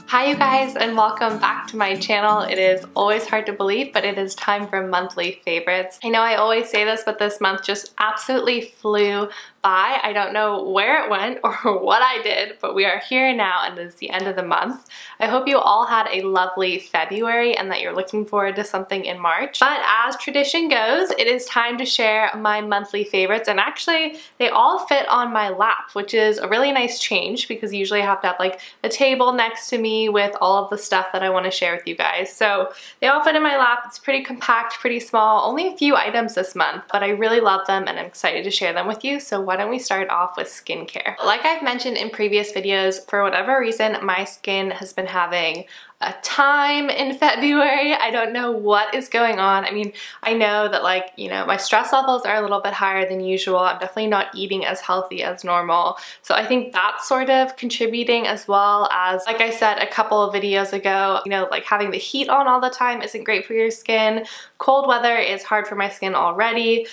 Hi you guys, and welcome back to my channel. It is always hard to believe, but it is time for monthly favorites. I know I always say this, but this month just absolutely flew by. I don't know where it went or what I did, but we are here now and it is the end of the month. I hope you all had a lovely February and that you're looking forward to something in March. But as tradition goes, it is time to share my monthly favorites, and actually they all fit on my lap, which is a really nice change because usually I have to have like a table next to me with all of the stuff that I want to share with you guys. So they all fit in my lap. It's pretty compact, pretty small, only a few items this month, but I really love them and I'm excited to share them with you. So why don't we start off with skincare? Like I've mentioned in previous videos, for whatever reason, my skin has been having a time in February. I don't know what is going on. I mean, I know that my stress levels are a little bit higher than usual. I'm definitely not eating as healthy as normal. So I think that's sort of contributing, as well as, like I said a couple of videos ago, like having the heat on all the time isn't great for your skin. Cold weather is hard for my skin already.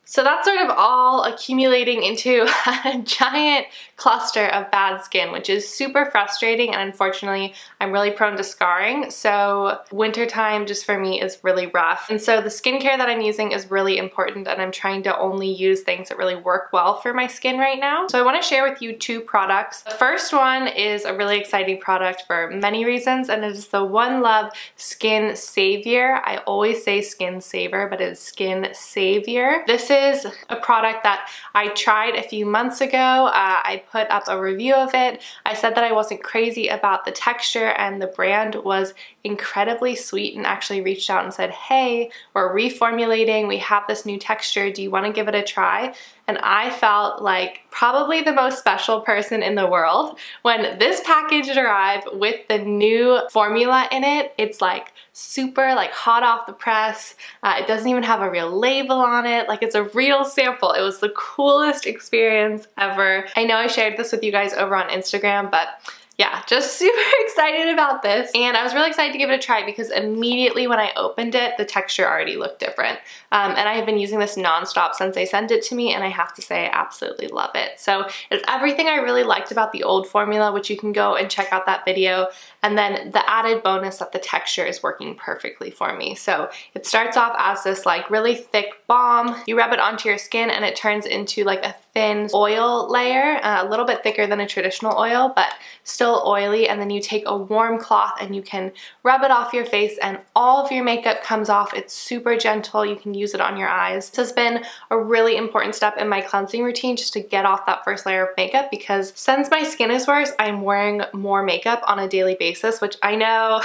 So that's sort of all accumulating into a giant cluster of bad skin, which is super frustrating, and unfortunately I'm really prone to scarring, so wintertime just for me is really rough. And so the skincare that I'm using is really important, and I'm trying to only use things that really work well for my skin right now. So I want to share with you two products. The first one is a really exciting product for many reasons, and it is the One Love Skin Savior. I always say Skin Saver, but it's Skin Savior. This is a product that I tried a few months ago. I put up a review of it. I said that I wasn't crazy about the texture, and the brand was incredibly sweet and actually reached out and said, hey, we're reformulating, we have this new texture, do you want to give it a try? And I felt like probably the most special person in the world when this package arrived with the new formula in it. It's like super hot off the press. It doesn't even have a real label on it. Like, it's a real sample. It was the coolest experience ever. I know I shared this with you guys over on Instagram, but yeah, just super excited about this. And I was really excited to give it a try because immediately when I opened it, the texture already looked different. And I have been using this nonstop since they sent it to me, and I have to say I absolutely love it. So it's everything I really liked about the old formula, which you can go and check out that video. And then the added bonus that the texture is working perfectly for me. So it starts off as this really thick balm. You rub it onto your skin and it turns into like a thin oil layer, a little bit thicker than a traditional oil, but still oily. And then you take a warm cloth and you can rub it off your face and all of your makeup comes off. It's super gentle. You can use it on your eyes. This has been a really important step in my cleansing routine, just to get off that first layer of makeup, because since my skin is worse, I'm wearing more makeup on a daily basis, which I know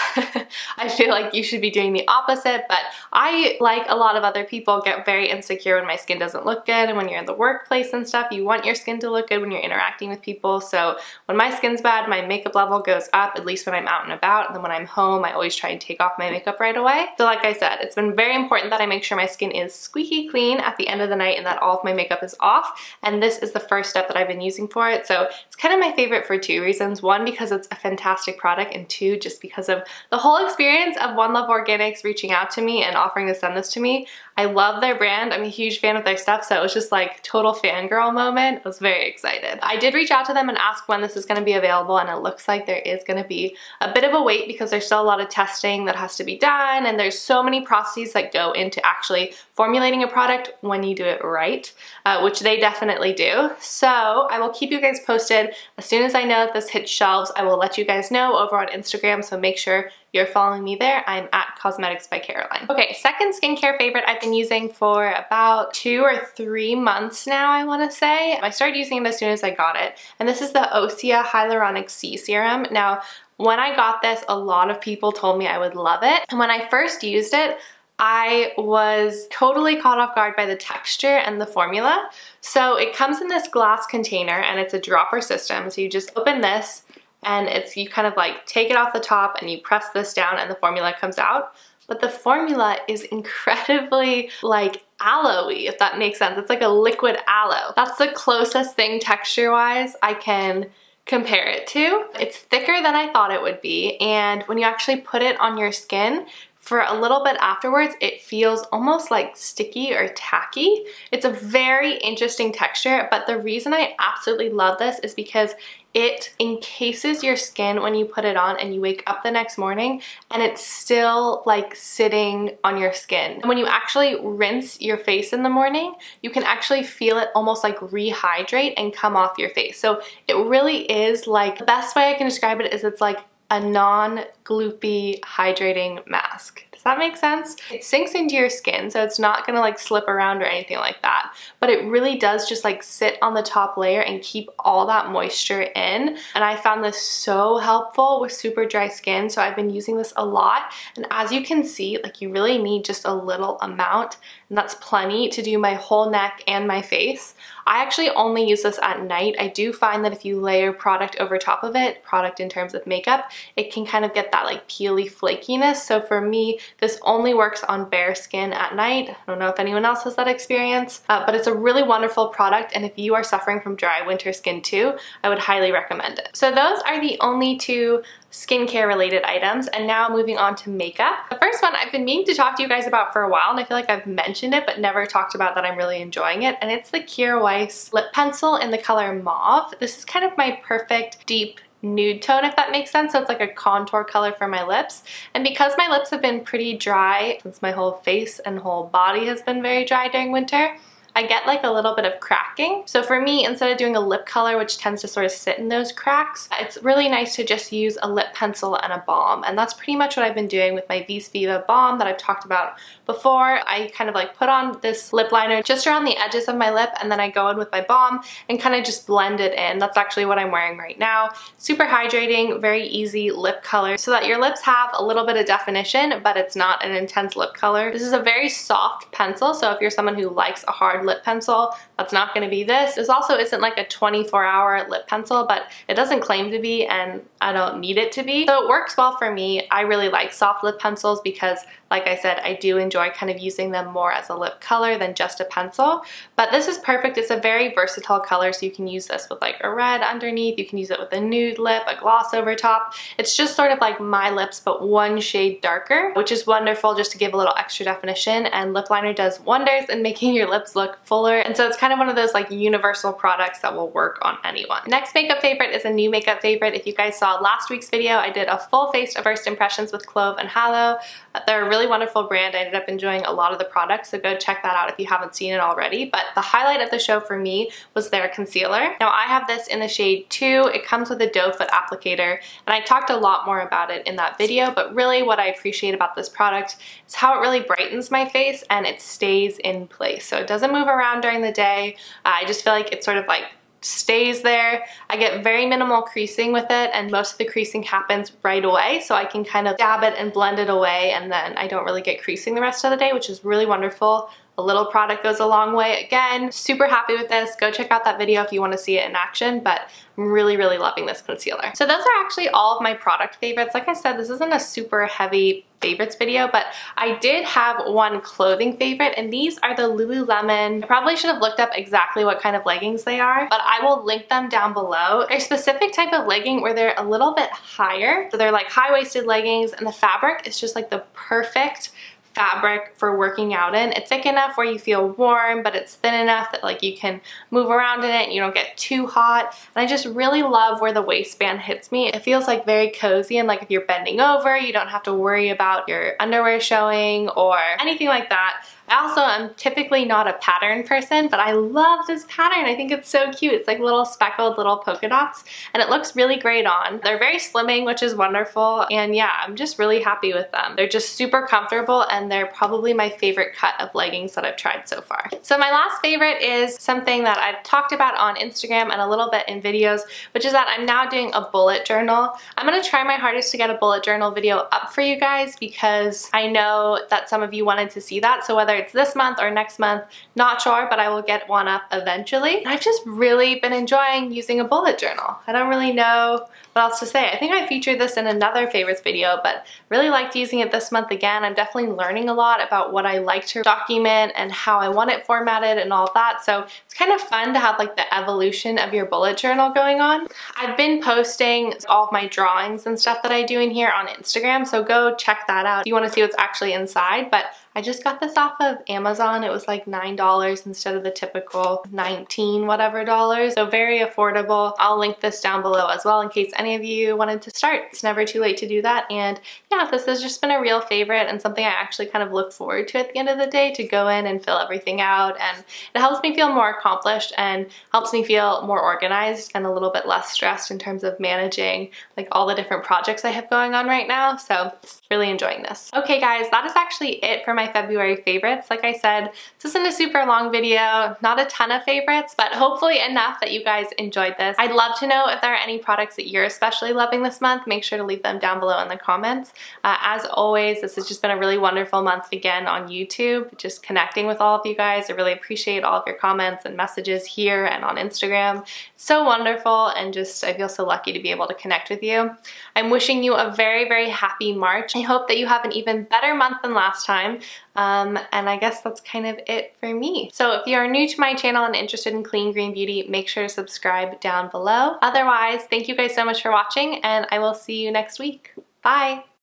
I feel like you should be doing the opposite, but I, like a lot of other people, get very insecure when my skin doesn't look good, and when you're in the workplace and stuff, you want your skin to look good when you're interacting with people. So when my skin's bad, my makeup level goes up, at least when I'm out and about, and then when I'm home, I always try and take off my makeup right away. So like I said, it's been very important that I make sure my skin is squeaky clean at the end of the night and that all of my makeup is off, and this is the first step that I've been using for it. So it's kind of my favorite for two reasons. One, because it's a fantastic product, and two, just because of the whole experience of One Love Organics reaching out to me and offering to send this to me. I love their brand. I'm a huge fan of their stuff, so it was just like total fangirl moment. I was very excited. I did reach out to them and ask when this is going to be available, and it looks like there is going to be a bit of a wait because there's still a lot of testing that has to be done, and there's so many processes that go into actually formulating a product when you do it right, which they definitely do. So I will keep you guys posted. As soon as I know that this hits shelves, I will let you guys know over on Instagram, so make sure you're following me there. I'm at Cosmetics by Caroline. Okay, second skincare favorite I've been using for about 2 or 3 months now, I want to say. I started using it as soon as I got it, and this is the Osea Hyaluronic C Serum. Now, when I got this, a lot of people told me I would love it, and when I first used it, I was totally caught off guard by the texture and the formula. So it comes in this glass container and it's a dropper system. So you just open this and you kind of take it off the top and you press this down and the formula comes out. But the formula is incredibly aloe-y, if that makes sense. It's like a liquid aloe. That's the closest thing texture-wise I can compare it to. It's thicker than I thought it would be, and when you actually put it on your skin, for a little bit afterwards, it feels almost like sticky or tacky. It's a very interesting texture, but the reason I absolutely love this is because it encases your skin when you put it on and you wake up the next morning and it's still like sitting on your skin. And when you actually rinse your face in the morning, you can actually feel it almost like rehydrate and come off your face. So it really is like, the best way I can describe it is it's like a non-gloopy hydrating mask. Does that make sense? It sinks into your skin, so it's not gonna like slip around or anything like that, but it really does just like sit on the top layer and keep all that moisture in. And I found this so helpful with super dry skin, so I've been using this a lot. And as you can see, like you really need just a little amount, and that's plenty to do my whole neck and my face. I actually only use this at night. I do find that if you layer product over top of it, product in terms of makeup, it can kind of get that like peely flakiness. So for me, this only works on bare skin at night. I don't know if anyone else has that experience, but it's a really wonderful product. And if you are suffering from dry winter skin too, I would highly recommend it. So those are the only two skincare related items, and now moving on to makeup. The first one I've been meaning to talk to you guys about for a while, and I feel like I've mentioned it but never talked about that I'm really enjoying it, and it's the Kjaer Weis lip pencil in the color Mauve. This is kind of my perfect deep nude tone, if that makes sense. So it's like a contour color for my lips, and because my lips have been pretty dry since my whole face and whole body has been very dry during winter, I get like a little bit of cracking. So for me, instead of doing a lip color, which tends to sort of sit in those cracks, it's really nice to just use a lip pencil and a balm. And that's pretty much what I've been doing with my Vis Viva balm that I've talked about before. I kind of like put on this lip liner just around the edges of my lip, and then I go in with my balm and kind of just blend it in. That's actually what I'm wearing right now. Super hydrating, very easy lip color so that your lips have a little bit of definition, but it's not an intense lip color. This is a very soft pencil, so if you're someone who likes a hard lip pencil, that's not going to be this. This also isn't like a 24-hour lip pencil, but it doesn't claim to be, and I don't need it to be. So it works well for me. I really like soft lip pencils because, like I said, I do enjoy kind of using them more as a lip color than just a pencil. But this is perfect. It's a very versatile color, so you can use this with like a red underneath. You can use it with a nude lip, a gloss over top. It's just sort of like my lips, but one shade darker, which is wonderful just to give a little extra definition. And lip liner does wonders in making your lips look fuller. And so it's kind of one of those like universal products that will work on anyone. Next makeup favorite is a new makeup favorite. If you guys saw last week's video, I did a full face of first impressions with Clove and Hallow. They're a really wonderful brand. I ended up enjoying a lot of the products, so go check that out if you haven't seen it already. But the highlight of the show for me was their concealer. Now I have this in the shade 2. It comes with a doe foot applicator, and I talked a lot more about it in that video, but really what I appreciate about this product is how it really brightens my face and it stays in place. So it doesn't move around during the day. I just feel like it's sort of like stays there. I get very minimal creasing with it, and most of the creasing happens right away, so I can kind of dab it and blend it away, and then I don't really get creasing the rest of the day, which is really wonderful. A little product goes a long way. Again, super happy with this. Go check out that video if you want to see it in action, but I'm really, really loving this concealer. So those are actually all of my product favorites. Like I said, this isn't a super heavy favorites video, but I did have one clothing favorite, and these are the Lululemon. I probably should have looked up exactly what kind of leggings they are, but I will link them down below. They're a specific type of legging where they're a little bit higher. So they're like high-waisted leggings, and the fabric is just like the perfect fabric for working out in. It's thick enough where you feel warm, but it's thin enough that like you can move around in it and you don't get too hot. And I just really love where the waistband hits me. It feels like very cozy, and like if you're bending over, you don't have to worry about your underwear showing or anything like that. I also am typically not a pattern person, but I love this pattern. I think it's so cute. It's like little speckled little polka dots, and it looks really great on. They're very slimming, which is wonderful, and yeah, I'm just really happy with them. They're just super comfortable, and they're probably my favorite cut of leggings that I've tried so far. So my last favorite is something that I've talked about on Instagram and a little bit in videos, which is that I'm now doing a bullet journal. I'm gonna try my hardest to get a bullet journal video up for you guys because I know that some of you wanted to see that, so whether it's this month or next month, not sure, but I will get one up eventually. I've just really been enjoying using a bullet journal. I don't really know what else to say. I think I featured this in another favorites video, but really liked using it this month again. I'm definitely learning a lot about what I like to document and how I want it formatted and all of that, so it's kind of fun to have like the evolution of your bullet journal going on. I've been posting all of my drawings and stuff that I do in here on Instagram, so go check that out if you want to see what's actually inside, but I just got this off of Amazon. It was like $9 instead of the typical 19 whatever dollars. So very affordable. I'll link this down below as well in case any of you wanted to start. It's never too late to do that. And yeah, this has just been a real favorite and something I actually kind of look forward to at the end of the day, to go in and fill everything out. And it helps me feel more accomplished and helps me feel more organized and a little bit less stressed in terms of managing like all the different projects I have going on right now. So really enjoying this. Okay guys, that is actually it for my February favorites. Like I said, this isn't a super long video, not a ton of favorites, but hopefully enough that you guys enjoyed this. I'd love to know if there are any products that you're especially loving this month. Make sure to leave them down below in the comments. As always, this has just been a really wonderful month again on YouTube, just connecting with all of you guys. I really appreciate all of your comments and messages here and on Instagram. It's so wonderful, and just I feel so lucky to be able to connect with you. I'm wishing you a very, very happy March. I hope that you have an even better month than last time. And I guess that's kind of it for me. So if you are new to my channel and interested in clean green beauty, make sure to subscribe down below. Otherwise, thank you guys so much for watching, and I will see you next week. Bye!